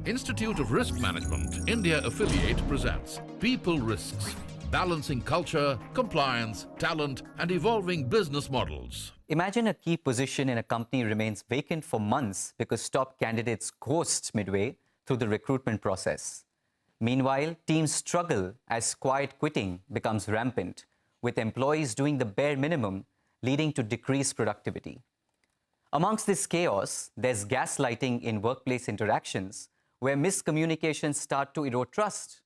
Institute of Risk Management, India affiliate presents People Risks, Balancing Culture, Compliance, Talent and Evolving Business Models. Imagine a key position in a company remains vacant for months because top candidates ghost midway through the recruitment process. Meanwhile, teams struggle as quiet quitting becomes rampant, with employees doing the bare minimum, leading to decreased productivity. Amongst this chaos, there's gaslighting in workplace interactions, where miscommunications start to erode trust.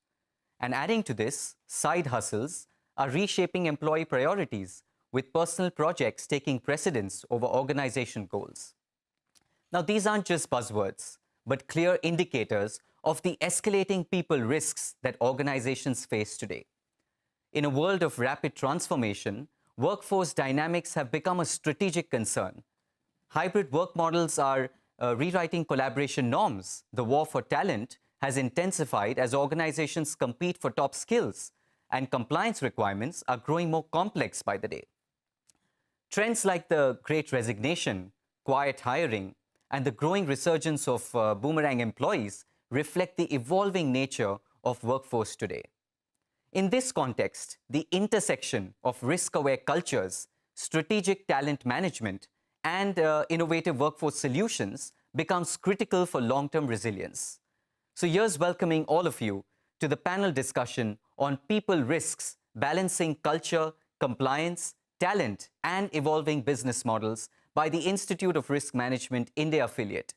And adding to this, side hustles are reshaping employee priorities, with personal projects taking precedence over organization goals. Now, these aren't just buzzwords, but clear indicators of the escalating people risks that organizations face today. In a world of rapid transformation, workforce dynamics have become a strategic concern. Hybrid work models are rewriting collaboration norms. The war for talent has intensified as organizations compete for top skills, and compliance requirements are growing more complex by the day. Trends like the Great Resignation, quiet hiring, and the growing resurgence of boomerang employees reflect the evolving nature of workforce today. In this context, the intersection of risk-aware cultures, strategic talent management, and innovative workforce solutions becomes critical for long-term resilience. So here's welcoming all of you to the panel discussion on people risks, balancing culture, compliance, talent, and evolving business models by the Institute of Risk Management India affiliate.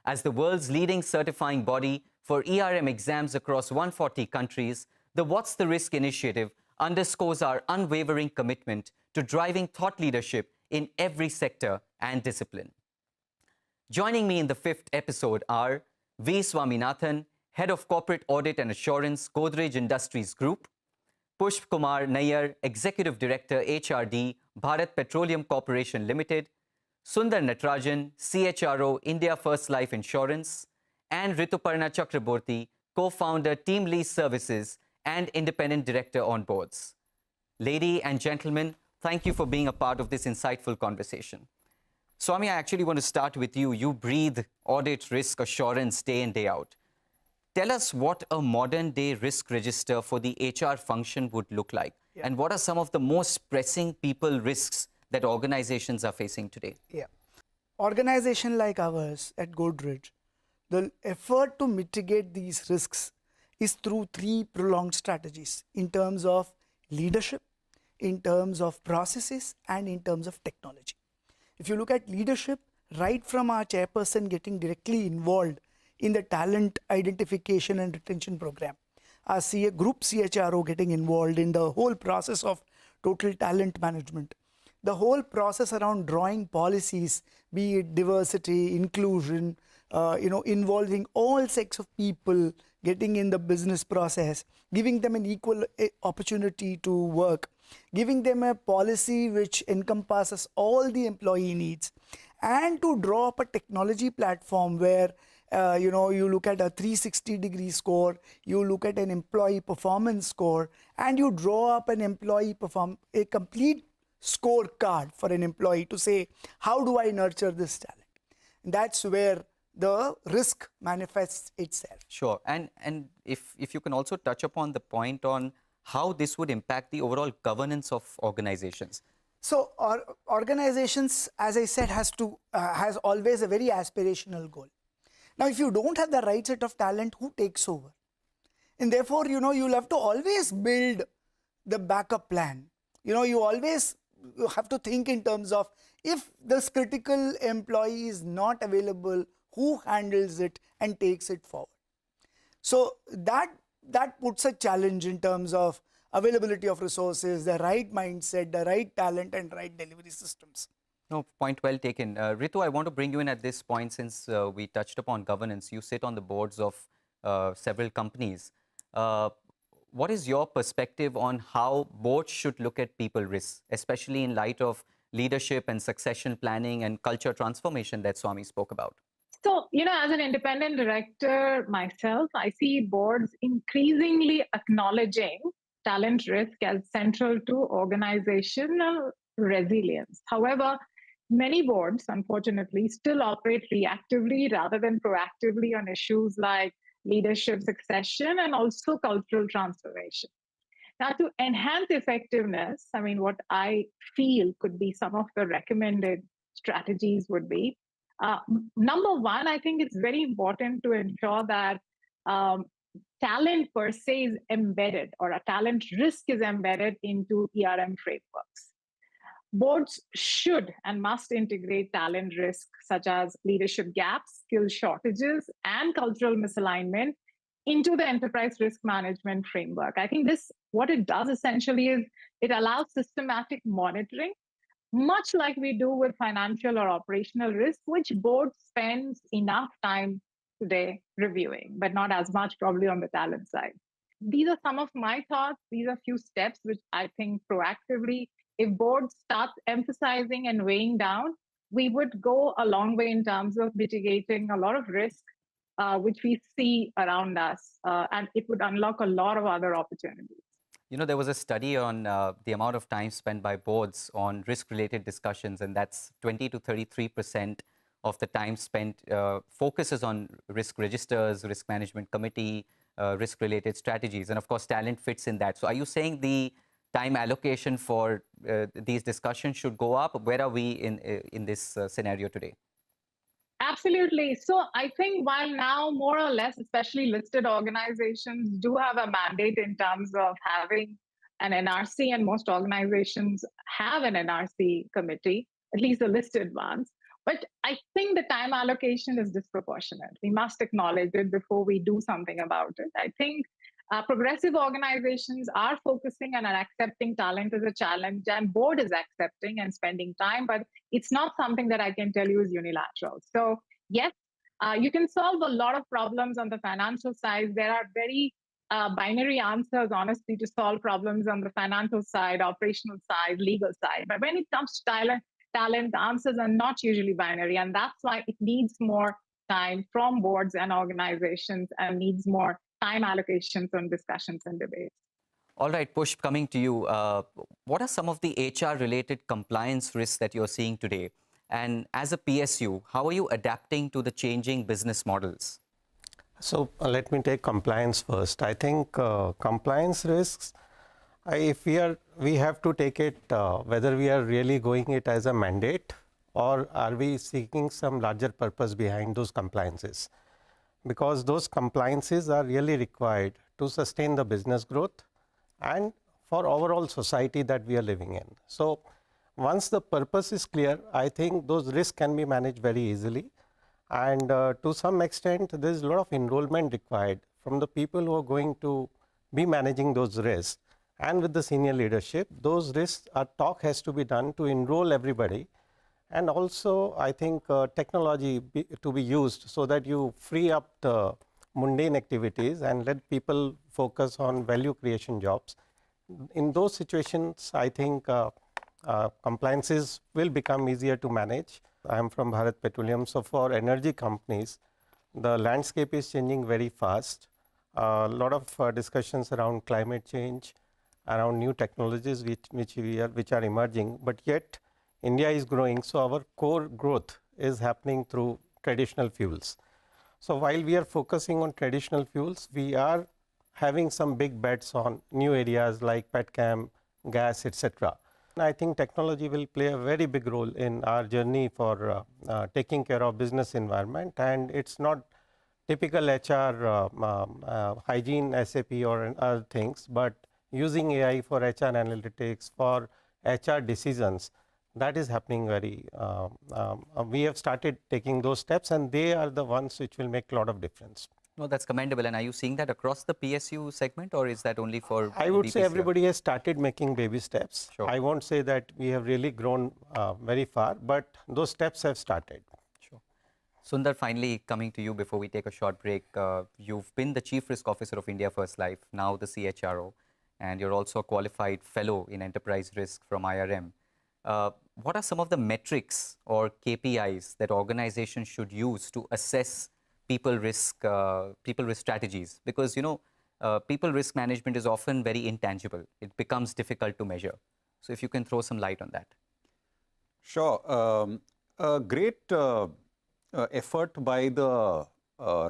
As the world's leading certifying body for IRM exams across 140 countries, the What's the Risk initiative underscores our unwavering commitment to driving thought leadership in every sector and discipline. Joining me in the fifth episode are V. Swaminathan, Head of Corporate Audit and Assurance, Godrej Industries Group; Pushp Kumar Nayyar, Executive Director, HRD, Bharat Petroleum Corporation Limited; Sundar Natarajan, CHRO, India First Life Insurance; and Rituparna Chakraborty, Co-founder, Team Lease Services and Independent Director on boards. Ladies and gentlemen, thank you for being a part of this insightful conversation. Swami, I actually want to start with you. You breathe audit risk assurance day in, day out. Tell us what a modern day risk register for the HR function would look like. Yeah. And what are some of the most pressing people risks that organizations are facing today? Yeah. Organization like ours at Godrej, the effort to mitigate these risks is through three prolonged strategies in terms of leadership, in terms of processes, and in terms of technology. If you look at leadership, right from our chairperson getting directly involved in the talent identification and retention program, our group CHRO getting involved in the whole process of total talent management, the whole process around drawing policies, be it diversity, inclusion, involving all sects of people, getting in the business process, giving them an equal opportunity to work, giving them a policy which encompasses all the employee needs, and to draw up a technology platform where you look at a 360-degree score, you look at an employee performance score, and you draw up a complete scorecard for an employee to say, how do I nurture this talent? And that's where the risk manifests itself. Sure. And if you can also touch upon the point on how this would impact the overall governance of organizations. So organizations, as I said, has always a very aspirational goal. Now, if you don't have the right set of talent, who takes over? And therefore, you'll have to always build the backup plan. You always have to think in terms of, if this critical employee is not available, who handles it and takes it forward? So that puts a challenge in terms of availability of resources, the right mindset, the right talent, and right delivery systems. No, point well taken. Ritu, I want to bring you in at this point since we touched upon governance. You sit on the boards of several companies. What is your perspective on how boards should look at people risks, especially in light of leadership and succession planning and culture transformation that Swami spoke about? So, as an independent director myself, I see boards increasingly acknowledging talent risk as central to organizational resilience. However, Many boards, unfortunately, still operate reactively rather than proactively on issues like leadership succession and also cultural transformation. Now, to enhance effectiveness, I mean, what I feel could be some of the recommended strategies would be uh, number one, I think it's very important to ensure that um, talent per se is embedded or a talent risk is embedded into ERM frameworks. Boards should and must integrate talent risks such as leadership gaps, skill shortages, and cultural misalignment into the enterprise risk management framework. I think this, what it does essentially is it allows systematic monitoring, much like we do with financial or operational risk, which board spends enough time today reviewing, but not as much probably on the talent side. These are some of my thoughts. These are few steps which I think proactively, if board starts emphasizing and weighing down, we would go a long way in terms of mitigating a lot of risk which we see around us, and it would unlock a lot of other opportunities. You know, there was a study on the amount of time spent by boards on risk-related discussions, and that's 20 to 33% of the time spent focuses on risk registers, risk management committee, risk-related strategies, and of course, talent fits in that. So, are you saying the time allocation for these discussions should go up? Where are we in this scenario today? Absolutely. So I think while now more or less, especially listed organizations do have a mandate in terms of having an NRC, and most organizations have an NRC committee, at least the listed ones. But I think the time allocation is disproportionate. We must acknowledge it before we do something about it. I think progressive organizations are focusing on and accepting talent as a challenge, and board is accepting and spending time, but it's not something that I can tell you is unilateral. So yes, you can solve a lot of problems on the financial side. There are very binary answers, honestly, to solve problems on the financial side, operational side, legal side. But when it comes to talent, the answers are not usually binary, and that's why it needs more time from boards and organizations and needs more time allocations on discussions and debates. All right, Pushp, coming to you. What are some of the HR-related compliance risks that you're seeing today? And as a PSU, how are you adapting to the changing business models? So let me take compliance first. I think compliance risks, if we have to take it whether we are really going it as a mandate or are we seeking some larger purpose behind those compliances, because those compliances are really required to sustain the business growth and for overall society that we are living in. So once the purpose is clear, I think those risks can be managed very easily. And to some extent, there is a lot of enrollment required from the people who are going to be managing those risks. And with the senior leadership, those risks, talk has to be done to enroll everybody. And also, I think technology to be used so that you free up the mundane activities and let people focus on value creation jobs. In those situations, I think compliances will become easier to manage. I am from Bharat Petroleum, so for energy companies, the landscape is changing very fast. A lot of discussions around climate change, around new technologies which are emerging, but yet India is growing, so our core growth is happening through traditional fuels. So while we are focusing on traditional fuels, we are having some big bets on new areas like petchem, gas, etc. I think technology will play a very big role in our journey for taking care of business environment, and it's not typical HR hygiene, SAP or other things, but using AI for HR analytics, for HR decisions, that is happening very, we have started taking those steps, and they are the ones which will make a lot of difference. No, that's commendable. And are you seeing that across the PSU segment, or is that only for I would say BPCL? everybody has started making baby steps. Sure. I won't say that we have really grown very far, but those steps have started. Sure. Sundar, finally coming to you before we take a short break. You've been the Chief Risk Officer of India First Life, now the CHRO, and you're also a qualified fellow in enterprise risk from IRM. What are some of the metrics or KPIs that organizations should use to assess people risk strategies? Because, you know, people risk management is often very intangible. It becomes difficult to measure. So if you can throw some light on that. Sure. A great effort by the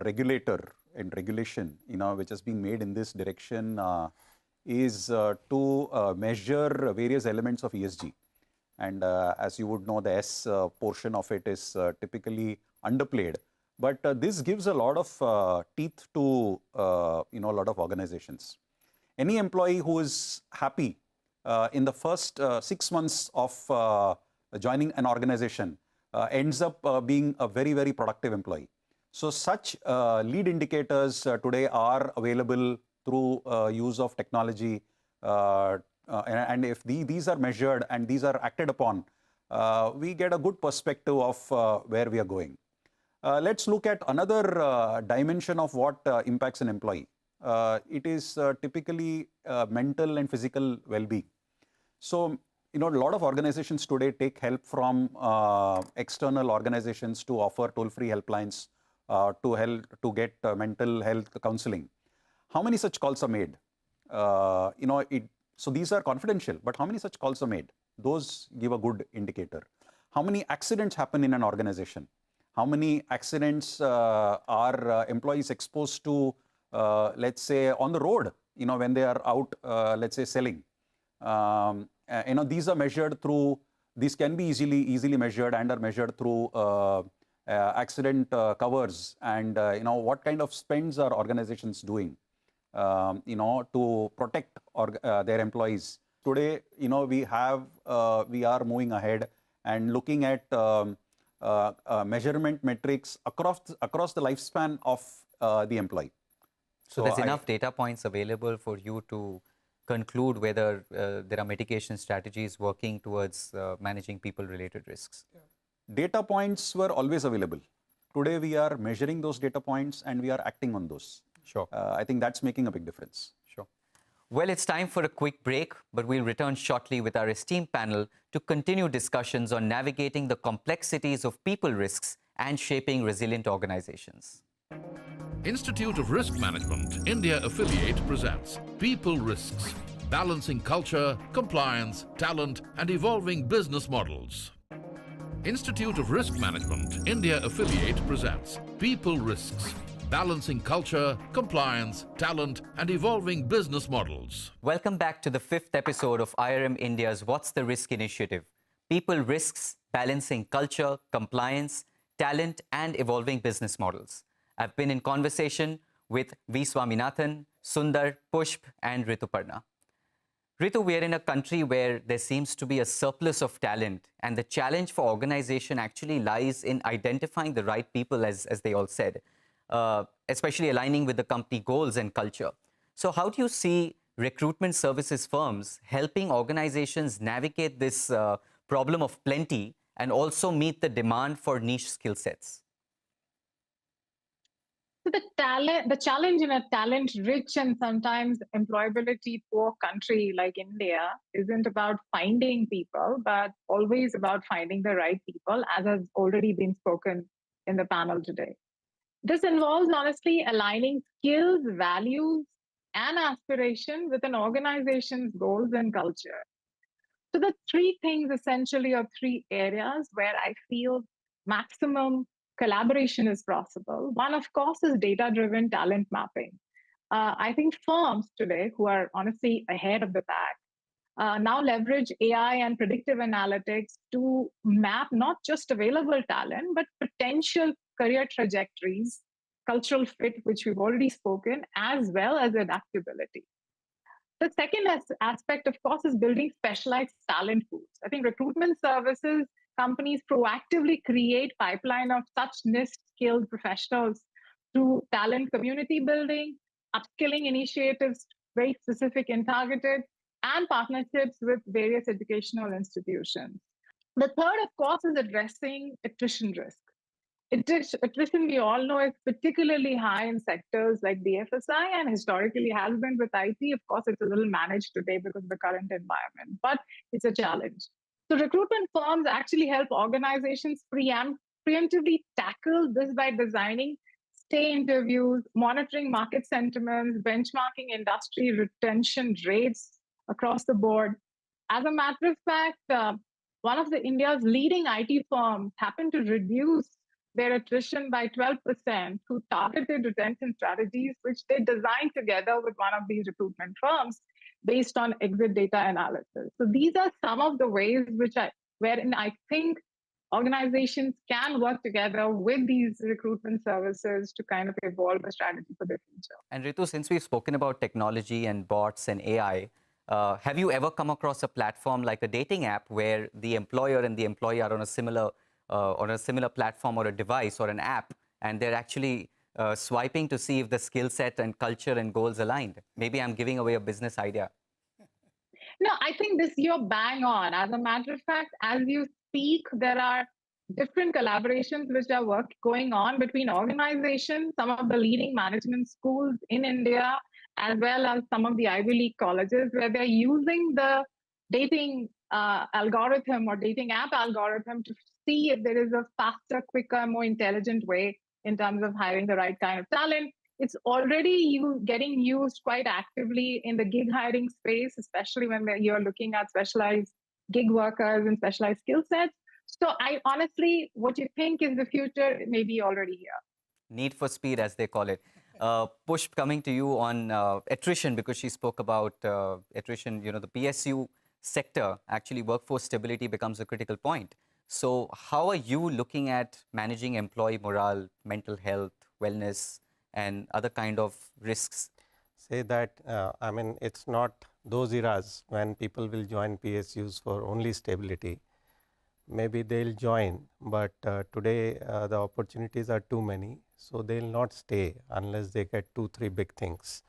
regulator and regulation, which has been made in this direction, is to measure various elements of ESG. And as you would know, the S portion of it is typically underplayed. But this gives a lot of teeth to a lot of organizations. Any employee who is happy in the first 6 months of joining an organization ends up being a very, very productive employee. So such lead indicators today are available through use of technology. And if these are measured and these are acted upon, we get a good perspective of where we are going. Let's look at another dimension of what impacts an employee. It is typically mental and physical well-being. So, a lot of organizations today take help from external organizations to offer toll-free helplines to get mental health counseling. How many such calls are made? So these are confidential, but how many such calls are made? Those give a good indicator. How many accidents happen in an organization? How many accidents are employees exposed to, let's say, on the road, when they are out, let's say, selling? These are measured through, these can be easily measured and are measured through accident covers and, what kind of spends are organizations doing, to protect their employees. Today, we are moving ahead and looking at measurement metrics across the lifespan of the employee. So there's enough data points available for you to conclude whether there are mitigation strategies working towards managing people-related risks. Data points were always available. Today we are measuring those data points and we are acting on those. Sure. I think that's making a big difference. Sure. Well, it's time for a quick break, but we'll return shortly with our esteemed panel to continue discussions on navigating the complexities of people risks and shaping resilient organizations. Institute of Risk Management, India affiliate presents People Risks, Balancing Culture, Compliance, Talent and Evolving Business Models. Institute of Risk Management, India affiliate presents People Risks, Balancing Culture, Compliance, Talent and Evolving Business Models. Welcome back to the 5th episode of IRM India's What's the Risk initiative. People Risks, Balancing Culture, Compliance, Talent and Evolving Business Models. I've been in conversation with V. Swaminathan, Sundar, Pushp and Rituparna. Ritu, we are in a country where there seems to be a surplus of talent, and the challenge for organization actually lies in identifying the right people, as they all said, especially aligning with the company goals and culture. So how do you see recruitment services firms helping organizations navigate this problem of plenty and also meet the demand for niche skill sets? So the challenge in a talent-rich and sometimes employability-poor country like India isn't about finding people, but always about finding the right people, as has already been spoken in the panel today. This involves honestly aligning skills, values, and aspiration with an organization's goals and culture. So the three things essentially are three areas where I feel maximum collaboration is possible. One, of course, is data-driven talent mapping. I think firms today who are honestly ahead of the pack now leverage AI and predictive analytics to map not just available talent, but potential career trajectories, cultural fit, which we've already spoken, as well as adaptability. The second aspect, of course, is building specialized talent pools. I think recruitment services companies proactively create pipeline of such niche skilled professionals through talent community building, upskilling initiatives, very specific and targeted, and partnerships with various educational institutions. The third, of course, is addressing attrition risk. Attrition, we all know, is particularly high in sectors like BFSI and historically has been with IT. Of course, it's a little managed today because of the current environment, but it's a challenge. So recruitment firms actually help organizations preemptively tackle this by designing stay interviews, monitoring market sentiments, benchmarking industry retention rates across the board. As a matter of fact, one of the India's leading IT firms happened to reduce their attrition by 12% through targeted retention strategies, which they designed together with one of these recruitment firms based on exit data analysis. So these are some of the ways wherein I think organizations can work together with these recruitment services to kind of evolve a strategy for the future. And Ritu, since we've spoken about technology and bots and AI, have you ever come across a platform like a dating app where the employer and the employee are on a similar platform or a device or an app, and they're actually swiping to see if the skill set and culture and goals aligned? Maybe I'm giving away a business idea. No, I think this you're bang on. As a matter of fact, as you speak, there are different collaborations which are going on between organizations, some of the leading management schools in India, as well as some of the Ivy League colleges, where they're using the dating algorithm or dating app algorithm to see if there is a faster, quicker, more intelligent way in terms of hiring the right kind of talent. It's already getting used quite actively in the gig hiring space, especially when you're looking at specialized gig workers and specialized skill sets. So I honestly, what you think is the future may be already here. Need for speed, as they call it. Push, coming to you on attrition, because she spoke about attrition. You know, the PSU sector, actually workforce stability becomes a critical point. So how are you looking at managing employee morale, mental health, wellness, and other kind of risks? Say that, I mean, it's not those eras when people will join PSUs for only stability. Maybe they'll join, but today the opportunities are too many, so they'll not stay unless they get 2-3 big things.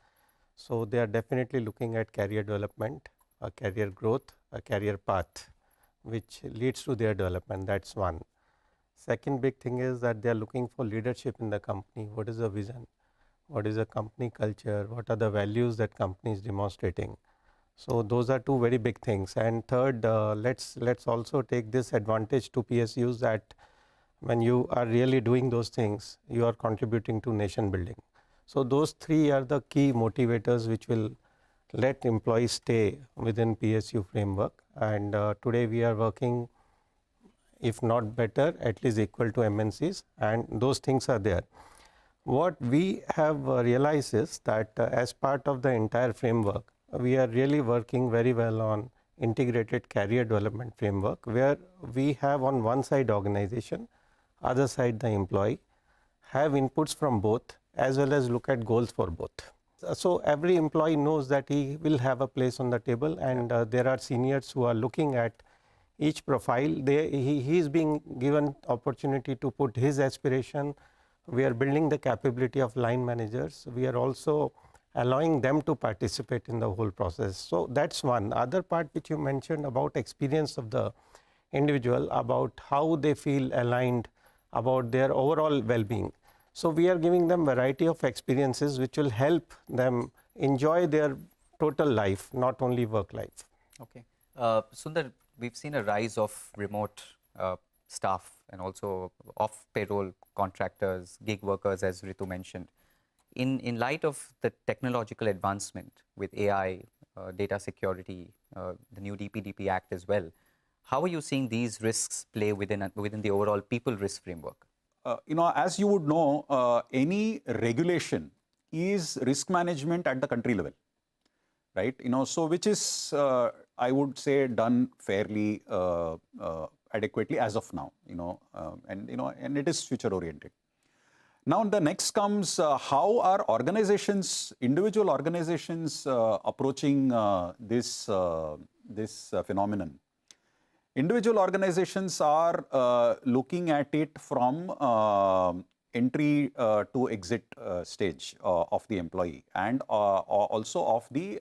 So they are definitely looking at career development, a career growth, a career path, which leads to their development. That's one. Second big thing is that they are looking for leadership in the company. What is the vision? What is the company culture? What are the values that company is demonstrating? So those are two very big things. And third, let's also take this advantage to PSUs that when you are really doing those things, you are contributing to nation building. So those three are the key motivators which will let employees stay within PSU framework. And today we are working, if not better, at least equal to MNCs, and those things are there. What we have realized is that as part of the entire framework, we are really working very well on integrated career development framework, where we have on one side organization, other side the employee, have inputs from both as well as look at goals for both. So every employee knows that he will have a place on the table, and there are seniors who are looking at each profile. He is being given opportunity to put his aspiration. We are building the capability of line managers. We are also allowing them to participate in the whole process. So that's one. Other part which you mentioned about experience of the individual, about how they feel aligned, about their overall well-being. So we are giving them variety of experiences which will help them enjoy their total life, not only work life. Okay. Sundar, we've seen a rise of remote staff and also off-payroll contractors, gig workers, as Ritu mentioned. In light of the technological advancement with AI, data security, the new DPDP Act as well, how are you seeing these risks play within the overall people risk framework? As you would know, any regulation is risk management at the country level, right? So which is, I would say, done fairly adequately as of now, and it is future oriented. Now, the next comes how are organizations, individual organizations approaching this phenomenon. Individual organizations are looking at it from entry to exit stage of the employee, and also of the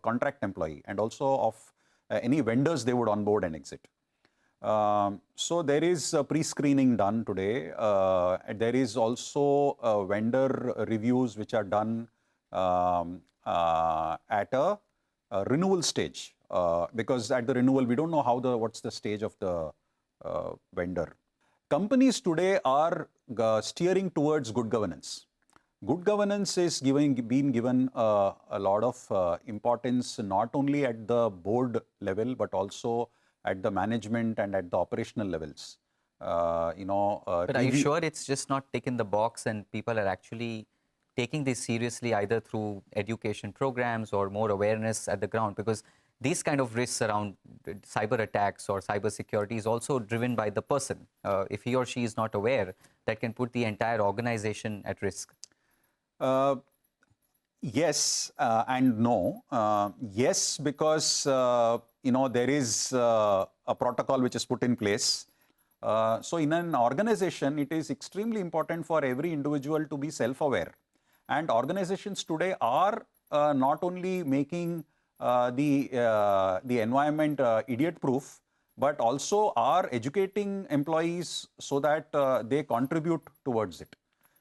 contract employee, and also of any vendors they would onboard and exit. So there is pre-screening done today. There is also vendor reviews which are done at a renewal stage, because at the renewal we don't know what's the stage of the vendor. Companies today are steering towards good governance. Good governance is being given a lot of importance, not only at the board level but also at the management and at the operational levels. But are you sure it's just not ticking the box and people are actually taking this seriously either through education programs or more awareness at the ground? Because these kind of risks around cyber attacks or cyber security is also driven by the person. If he or she is not aware, that can put the entire organization at risk. Yes and no. Yes, because there is a protocol which is put in place. So in an organization, it is extremely important for every individual to be self-aware. And organizations today are not only making the environment idiot-proof, but also are educating employees so that they contribute towards it.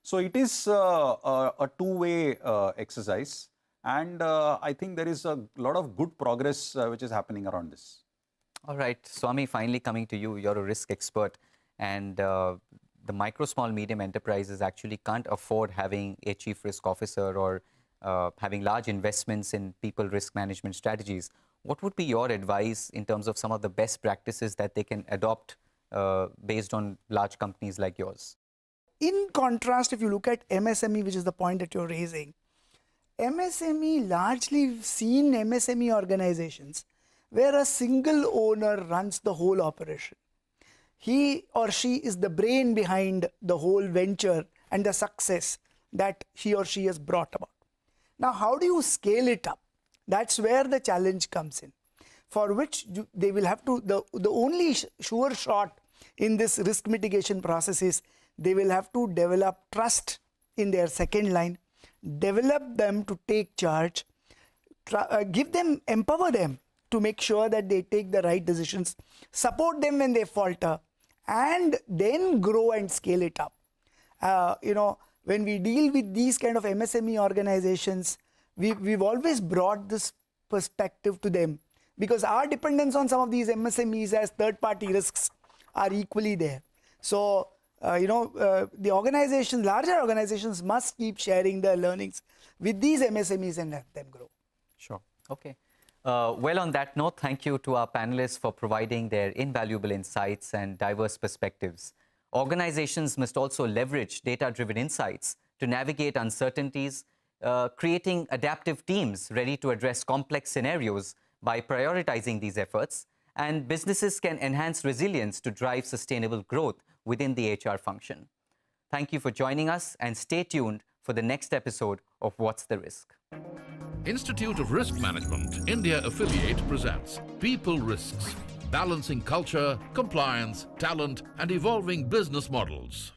So it is a two-way exercise, and I think there is a lot of good progress which is happening around this. All right, Swami, finally coming to you, you're a risk expert, and the micro, small, medium enterprises actually can't afford having a chief risk officer or having large investments in people risk management strategies. What would be your advice in terms of some of the best practices that they can adopt based on large companies like yours? In contrast, if you look at MSME, which is the point that you're raising, MSME, largely we've seen MSME organizations where a single owner runs the whole operation. He or she is the brain behind the whole venture and the success that he or she has brought about. Now, how do you scale it up? That's where the challenge comes in, for which they will have to, the only sure shot in this risk mitigation process is they will have to develop trust in their second line, develop them to take charge, empower them to make sure that they take the right decisions, support them when they falter, and then grow and scale it up. When we deal with these kind of MSME organizations, we've always brought this perspective to them, because our dependence on some of these MSMEs as third-party risks are equally there. So, the organizations, larger organizations must keep sharing their learnings with these MSMEs and let them grow. Sure. Okay. Well, on that note, thank you to our panelists for providing their invaluable insights and diverse perspectives. Organizations must also leverage data-driven insights to navigate uncertainties, creating adaptive teams ready to address complex scenarios by prioritizing these efforts, and businesses can enhance resilience to drive sustainable growth within the HR function. Thank you for joining us, and stay tuned for the next episode of What's the Risk? Institute of Risk Management, India affiliate presents People Risks, balancing culture, compliance, talent, and evolving business models.